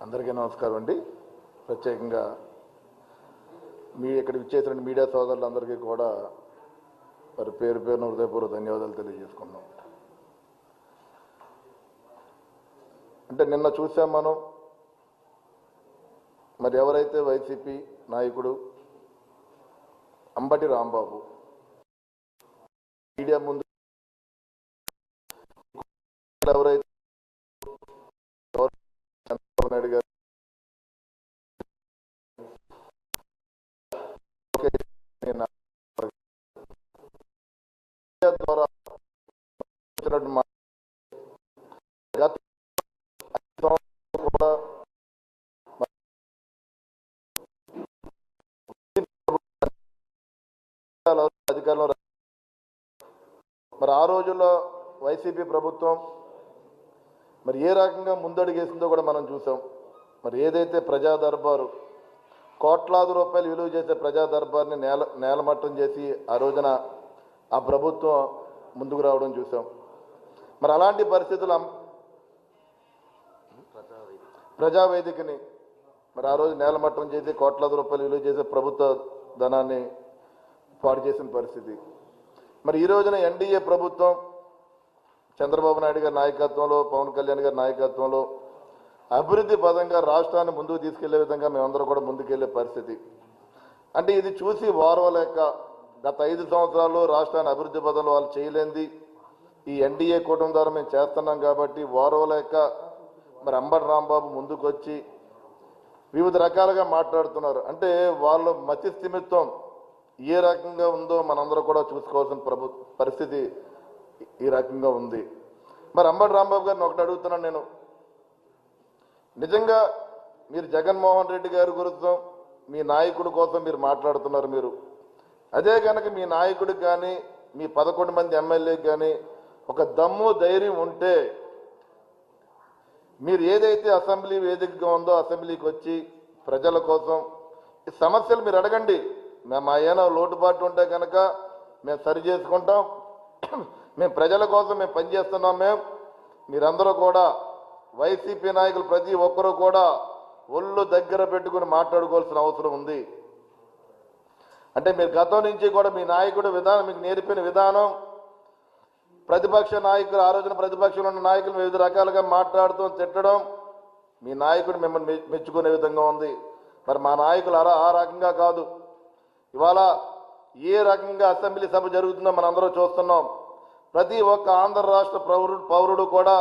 అందరికీ నమస్కారం అండి. ప్రత్యేకంగా మీ ఇక్కడ విచ్చేసిన మీడియా సోదరులందరికీ కూడా మరి పేరు పేరున హృదయపూర్వక ధన్యవాదాలు తెలియజేసుకున్నాం. అంటే నిన్న చూసాం మనం, మరి ఎవరైతే వైసీపీ నాయకుడు అంబటి రాంబాబు మీడియా ముందు ఎవరైతే చంద్రబాబు నాయుడు గారు ద్వారా కూడా అధికారంలో మరి ఆ రోజుల్లో వైసీపీ ప్రభుత్వం మరి ఏ రకంగా ముందడుగేసిందో కూడా మనం చూసాం. మరి ఏదైతే ప్రజా దర్బారు కోట్లాది రూపాయలు విలువ చేసే ప్రజా దర్బార్ని నేలమట్టం చేసి ఆ రోజున ఆ ప్రభుత్వం ముందుకు రావడం చూసాం. మరి అలాంటి పరిస్థితులు ప్రజావేదికని మరి ఆ రోజు నేలమట్టం చేసి కోట్లాది రూపాయలు విలువ చేసే ప్రభుత్వ ధనాన్ని పాడు చేసిన పరిస్థితి. మరి ఈ రోజున ఎన్డీఏ ప్రభుత్వం చంద్రబాబు నాయుడు గారి నాయకత్వంలో, పవన్ కళ్యాణ్ గారి నాయకత్వంలో అభివృద్ధి పదంగా రాష్ట్రాన్ని ముందుకు తీసుకెళ్లే విధంగా మేమందరం కూడా ముందుకెళ్లే పరిస్థితి. అంటే ఇది చూసి ఓర్వలేక గత 5 సంవత్సరాలు రాష్ట్రాన్ని అభివృద్ధి పదంలో వాళ్ళు చేయలేంది ఈ ఎన్డీఏ కూటమి ద్వారా మేము చేస్తున్నాం కాబట్టి ఓర్వలేక మరి అంబటి రాంబాబు ముందుకొచ్చి వివిధ రకాలుగా మాట్లాడుతున్నారు. అంటే వాళ్ళ మతి స్థిమిత్వం ఏ రకంగా ఉందో మనందరూ కూడా చూసుకోవాల్సిన పరిస్థితి ఈ రకంగా ఉంది. మరి అంబటి రాంబాబు గారిని ఒకటి అడుగుతున్నాను నేను, నిజంగా మీరు జగన్మోహన్ రెడ్డి గారి గురించి మీ నాయకుడి కోసం మీరు మాట్లాడుతున్నారు. మీరు అదే కనుక మీ నాయకుడికి కానీ మీ 11 మంది ఎమ్మెల్యేకి కానీ ఒక దమ్ము ధైర్యం ఉంటే మీరు ఏదైతే అసెంబ్లీ వేదికగా ఉందో అసెంబ్లీకి వచ్చి ప్రజల కోసం ఈ సమస్యలు మీరు అడగండి. మేము ఏమైనా లోటుపాటు ఉంటే కనుక మేము సరి చేసుకుంటాం. మేము ప్రజల కోసం మేము పనిచేస్తున్నాం. మీరందరూ కూడా వైసీపీ నాయకులు ప్రతి ఒక్కరూ కూడా ఒళ్ళు దగ్గర పెట్టుకుని మాట్లాడుకోవాల్సిన అవసరం ఉంది. అంటే మీరు గతం నుంచి కూడా మీ నాయకుడు విధానం మీకు నేర్పిన విధానం, ప్రతిపక్ష నాయకులు ఆ రోజున ప్రతిపక్షంలో ఉన్న నాయకులు వివిధ రకాలుగా మాట్లాడుతూ తిట్టడం మీ నాయకుడు మిమ్మల్ని మెచ్చుకునే విధంగా ఉంది. మరి మా నాయకులు ఆ రకంగా కాదు. ఇవాళ ఏ రకంగా అసెంబ్లీ సభ జరుగుతుందో మనందరూ చూస్తున్నాం. ప్రతి ఒక్క ఆంధ్ర రాష్ట్ర పౌరుడు కూడా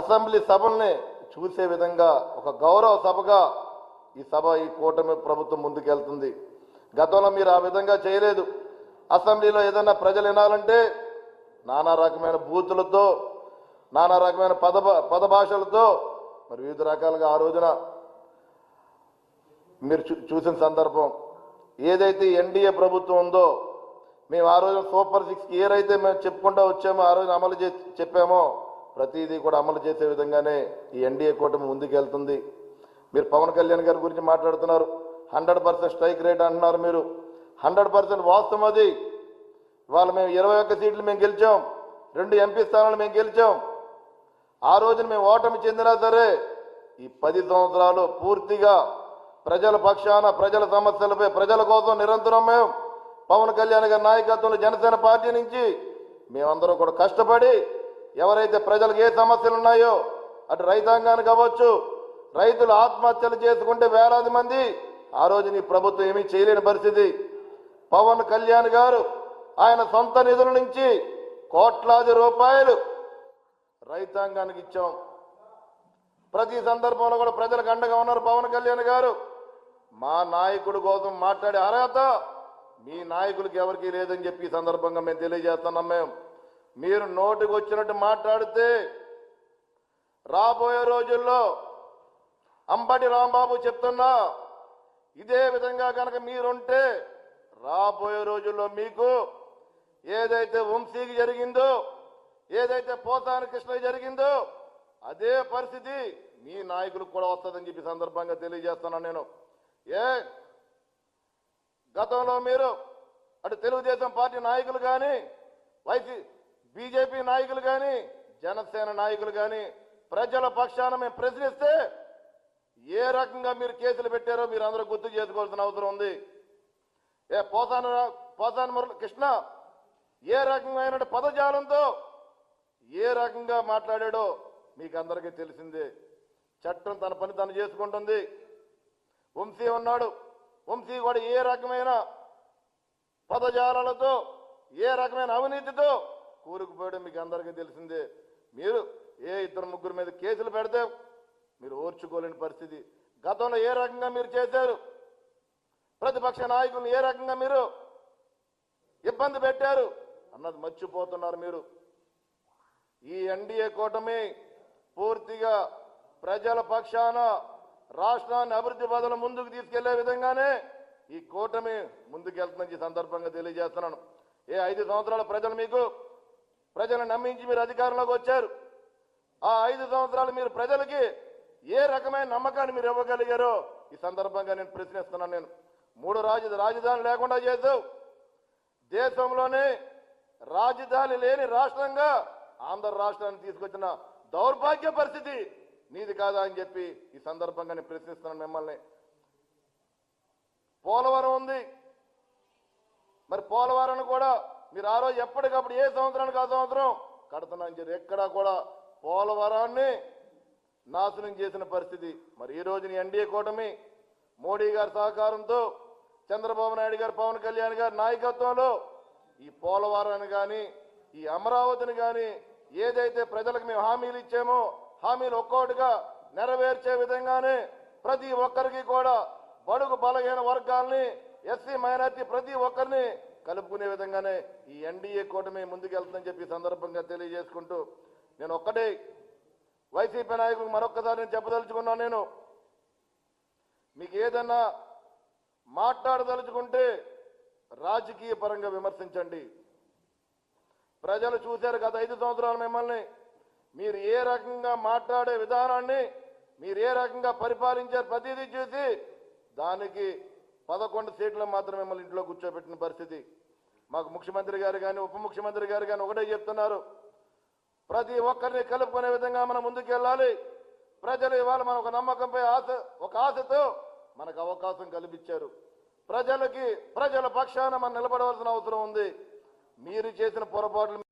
అసెంబ్లీ సభల్ని చూసే విధంగా ఒక గౌరవ సభగా ఈ కూటమి ప్రభుత్వం ముందుకెళ్తుంది. గతంలో మీరు ఆ విధంగా చేయలేదు. అసెంబ్లీలో ఏదైనా ప్రజలు వినాలంటే నానా రకమైన బూతులతో, నానా రకమైన పదభాషలతో మరి వివిధ రకాలుగా ఆ రోజున మీరు చూసిన సందర్భం. ఏదైతే ఎన్డీఏ ప్రభుత్వం ఉందో మేము ఆ రోజున సూపర్ 6 ఏదైతే మేము చెప్పుకుంటూ వచ్చామో ఆ రోజున అమలు చెప్పామో ప్రతిదీ కూడా అమలు చేసే విధంగానే ఈ ఎన్డీఏ కూటమి ముందుకెళ్తుంది. మీరు పవన్ కళ్యాణ్ గారి గురించి మాట్లాడుతున్నారు. 100% స్ట్రైక్ రేట్ అంటున్నారు. మీరు 100% వాస్తవం అది. ఇవాళ మేము 21 సీట్లు మేము గెలిచాం, 2 ఎంపీ స్థానాలు మేము గెలిచాం. ఆ రోజున మేము ఓటమి చెందినా సరే ఈ 10 సంవత్సరాలు పూర్తిగా ప్రజల పక్షాన, ప్రజల సమస్యలపై, ప్రజల కోసం నిరంతరం మేము పవన్ కళ్యాణ్ గారి నాయకత్వంలో జనసేన పార్టీ నుంచి మేమందరం కూడా కష్టపడి ఎవరైతే ప్రజలకు ఏ సమస్యలు ఉన్నాయో అటు రైతాంగానికి అవ్వచ్చు, రైతులు ఆత్మహత్యలు చేసుకుంటే వేలాది మంది ఆ రోజు నీ ప్రభుత్వం ఏమీ చేయలేని పరిస్థితి. పవన్ కళ్యాణ్ గారు ఆయన సొంత నిధుల నుంచి కోట్లాది రూపాయలు రైతాంగానికి ఇచ్చాం. ప్రతి సందర్భంలో కూడా ప్రజలకు అండగా ఉన్నారు పవన్ కళ్యాణ్ గారు. మా నాయకుడి కోసం మాట్లాడే అర్హత మీ నాయకులకి ఎవరికి లేదని చెప్పి ఈ సందర్భంగా మేము తెలియజేస్తున్నాం. మీరు నోటికి వచ్చినట్టు మాట్లాడితే రాబోయే రోజుల్లో అంబటి రాంబాబు చెప్తున్నా ఇదే విధంగా కనుక మీరుంటే రాబోయే రోజుల్లో మీకు ఏదైతే వంశీకి జరిగిందో, ఏదైతే పోసాని కృష్ణ జరిగిందో అదే పరిస్థితి మీ నాయకులకు కూడా వస్తుందని చెప్పి సందర్భంగా తెలియజేస్తున్నాను నేను. గతంలో మీరు అటు తెలుగుదేశం పార్టీ నాయకులు కానీ, బీజేపీ నాయకులు కానీ, జనసేన నాయకులు కానీ ప్రజల పక్షాన మేము ప్రశ్నిస్తే ఏ రకంగా మీరు కేసులు పెట్టారో మీరు అందరూ గుర్తు చేసుకోవాల్సిన అవసరం ఉంది. పోసాన కృష్ణ ఏ రకమైన పదజాలంతో ఏ రకంగా మాట్లాడాడో మీకు అందరికీ తెలిసిందే. చట్టం తన పని తను చేసుకుంటుంది. వంశీ ఉన్నాడు, వంశీ కూడా ఏ రకమైన పదజాలాలతో ఏ రకమైన అవినీతితో కూరుకుపోయడం మీకు అందరికీ తెలిసిందే. మీరు ఇద్దరు ముగ్గురు మీద కేసులు పెడితే మీరు ఓర్చుకోలేని పరిస్థితి. గతంలో ఏ రకంగా మీరు చేశారు, ప్రతిపక్ష నాయకులను ఏ రకంగా మీరు ఇబ్బంది పెట్టారు అన్నది మర్చిపోతున్నారు మీరు. ఈ ఎన్డీఏ కూటమి పూర్తిగా ప్రజల పక్షాన రాష్ట్రాన్ని అభివృద్ధి పదవుల ముందుకు తీసుకెళ్లే విధంగానే ఈ కూటమి ముందుకెళ్తుందని ఈ సందర్భంగా తెలియజేస్తున్నాను. 5 సంవత్సరాల ప్రజలను నమ్మించి మీరు అధికారంలోకి వచ్చారు. ఆ 5 సంవత్సరాలు మీరు ప్రజలకి ఏ రకమైన నమ్మకాన్ని మీరు ఇవ్వగలిగారో ఈ సందర్భంగా నేను ప్రశ్నిస్తున్నాను. నేను 3 రాజధానులు లేకుండా చేసావు. దేశంలోనే రాజధాని లేని రాష్ట్రంగా ఆంధ్ర రాష్ట్రాన్ని తీసుకొచ్చిన దౌర్భాగ్య పరిస్థితి నీది కాదా అని చెప్పి ఈ సందర్భంగా నేను ప్రశ్నిస్తున్నాను మిమ్మల్ని. పోలవరం ఉంది, మరి పోలవరాన్ని కూడా మీరు ఆ రోజు ఎప్పటికప్పుడు ఏ సంవత్సరానికి ఆ సంవత్సరం కడుతున్నాను చెప్పి ఎక్కడా కూడా పోలవరాన్ని నాశనం చేసిన పరిస్థితి. మరి ఈ రోజున ఎన్డీఏ కూటమి మోడీ గారి సహకారంతో చంద్రబాబు నాయుడు గారు, పవన్ కళ్యాణ్ గారి నాయకత్వంలో ఈ పోలవరాన్ని కానీ ఈ అమరావతిని కానీ ఏదైతే ప్రజలకు మేము హామీలు ఇచ్చామో హామీలు ఒక్కొక్కటిగా నెరవేర్చే విధంగానే ప్రతి ఒక్కరికి కూడా బడుగు బలహీన వర్గాల్ని, ఎస్సీ మైనార్టీ ప్రతి ఒక్కరిని కలుపుకునే విధంగానే ఈ ఎన్డీఏ కూటమి ముందుకెళ్తుందని చెప్పి సందర్భంగా తెలియజేసుకుంటూ నేను ఒక్కటే వైసీపీ నాయకులకు మరొక్కసారి నేను చెప్పదలుచుకున్నాను. నేను మీకు ఏదన్నా మాట్లాడదలుచుకుంటే రాజకీయ పరంగా విమర్శించండి. ప్రజలు చూశారు గత 5 సంవత్సరాలు మిమ్మల్ని. మీరు ఏ రకంగా మాట్లాడే విధానాన్ని, మీరు ఏ రకంగా పరిపాలించారు ప్రతిదీ చూసి దానికి 11 సీట్లు మాత్రం మిమ్మల్ని ఇంట్లో కూర్చోబెట్టిన పరిస్థితి. మాకు ముఖ్యమంత్రి గారు కానీ ఉప ముఖ్యమంత్రి గారు కానీ ఒకటే చెప్తున్నారు, ప్రతి ఒక్కరిని కలుపుకునే విధంగా మనం ముందుకెళ్ళాలి. ప్రజలు ఇవాళ మన ఒక నమ్మకంపై ఒక ఆశతో మనకు అవకాశం కల్పించారు. ప్రజల పక్షాన మనం నిలబడవలసిన అవసరం ఉంది. మీరు చేసిన పొరపాట్లు